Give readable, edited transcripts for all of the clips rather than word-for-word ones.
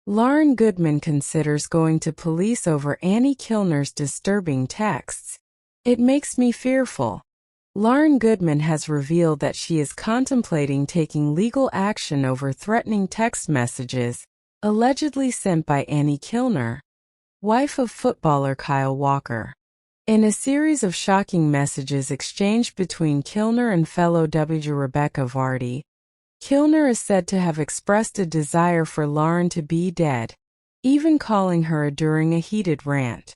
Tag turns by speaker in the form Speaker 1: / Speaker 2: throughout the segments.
Speaker 1: Lauryn Goodman considers going to police over Annie Kilner's disturbing texts. It makes me fearful. Lauryn Goodman has revealed that she is contemplating taking legal action over threatening text messages allegedly sent by Annie Kilner, wife of footballer Kyle Walker. In a series of shocking messages exchanged between Kilner and fellow W Rebecca Vardy, Kilner is said to have expressed a desire for Lauryn to be dead, even calling her during a heated rant.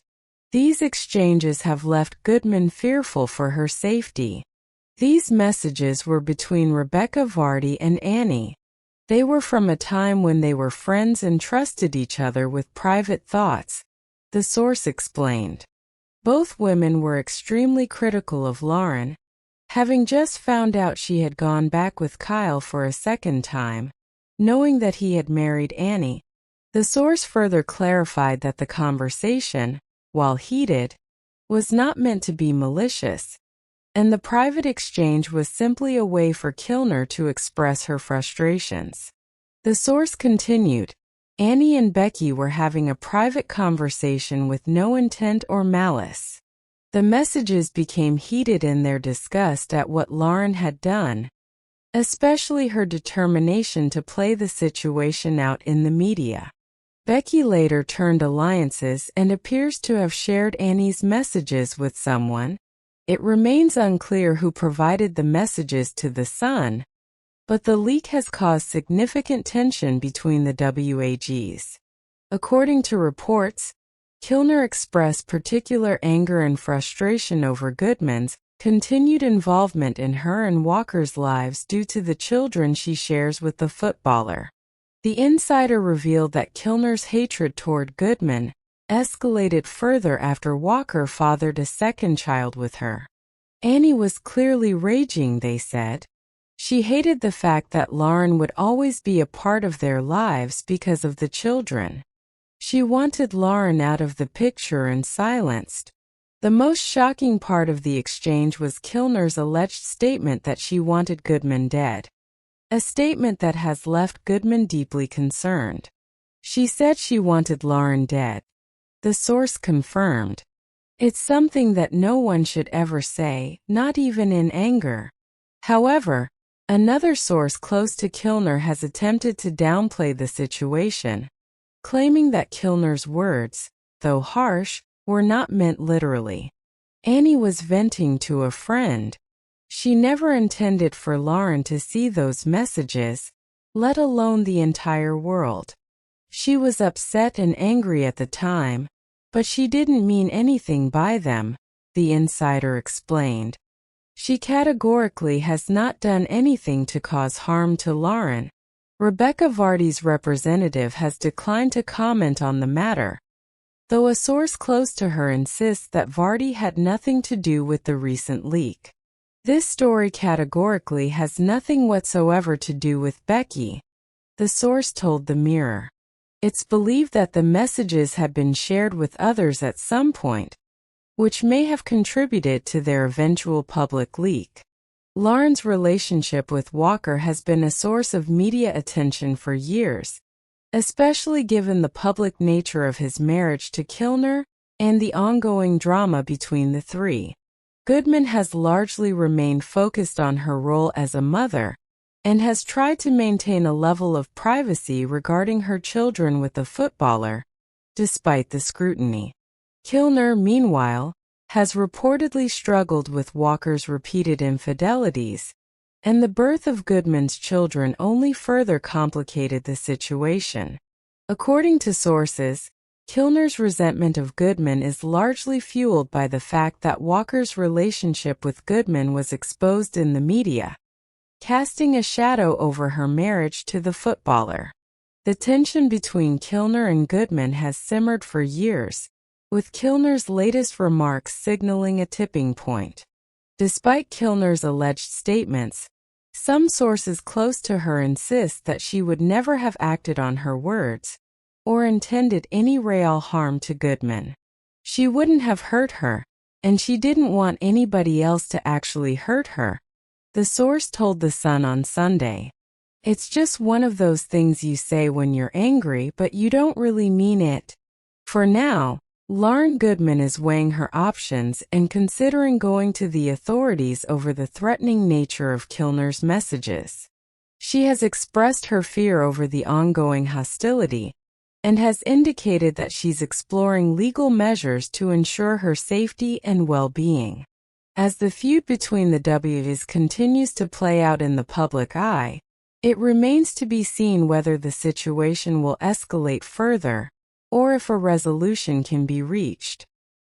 Speaker 1: These exchanges have left Goodman fearful for her safety. These messages were between Rebecca Vardy and Annie. They were from a time when they were friends and trusted each other with private thoughts, the source explained. Both women were extremely critical of Lauryn, having just found out she had gone back with Kyle for a second time, knowing that he had married Annie. The source further clarified that the conversation, while heated, was not meant to be malicious, and the private exchange was simply a way for Kilner to express her frustrations. The source continued, Annie and Becky were having a private conversation with no intent or malice. The messages became heated in their disgust at what Lauryn had done, especially her determination to play the situation out in the media. Becky later turned alliances and appears to have shared Annie's messages with someone. It remains unclear who provided the messages to The Sun, but the leak has caused significant tension between the WAGs. According to reports, Kilner expressed particular anger and frustration over Goodman's continued involvement in her and Walker's lives due to the children she shares with the footballer. The insider revealed that Kilner's hatred toward Goodman escalated further after Walker fathered a second child with her. Annie was clearly raging, they said. She hated the fact that Lauryn would always be a part of their lives because of the children. She wanted Lauryn out of the picture and silenced. The most shocking part of the exchange was Kilner's alleged statement that she wanted Goodman dead. A statement that has left Goodman deeply concerned. She said she wanted Lauryn dead. The source confirmed. It's something that no one should ever say, not even in anger. However, another source close to Kilner has attempted to downplay the situation, claiming that Kilner's words, though harsh, were not meant literally. Annie was venting to a friend. She never intended for Lauryn to see those messages, let alone the entire world. She was upset and angry at the time, but she didn't mean anything by them, the insider explained. She categorically has not done anything to cause harm to Lauryn. Rebecca Vardy's representative has declined to comment on the matter, though a source close to her insists that Vardy had nothing to do with the recent leak. This story categorically has nothing whatsoever to do with Becky, the source told the Mirror. It's believed that the messages had been shared with others at some point, which may have contributed to their eventual public leak. Lauryn's relationship with Walker has been a source of media attention for years, especially given the public nature of his marriage to Kilner and the ongoing drama between the three. Goodman has largely remained focused on her role as a mother and has tried to maintain a level of privacy regarding her children with the footballer, despite the scrutiny. Kilner, meanwhile, has reportedly struggled with Walker's repeated infidelities, and the birth of Goodman's children only further complicated the situation. According to sources, Kilner's resentment of Goodman is largely fueled by the fact that Walker's relationship with Goodman was exposed in the media, casting a shadow over her marriage to the footballer. The tension between Kilner and Goodman has simmered for years, with Kilner's latest remarks signaling a tipping point. Despite Kilner's alleged statements, some sources close to her insist that she would never have acted on her words or intended any real harm to Goodman. She wouldn't have hurt her, and she didn't want anybody else to actually hurt her, the source told The Sun on Sunday. It's just one of those things you say when you're angry, but you don't really mean it. For now, Lauryn Goodman is weighing her options and considering going to the authorities over the threatening nature of Kilner's messages. She has expressed her fear over the ongoing hostility and has indicated that she's exploring legal measures to ensure her safety and well-being. As the feud between the W's continues to play out in the public eye, it remains to be seen whether the situation will escalate further or if a resolution can be reached.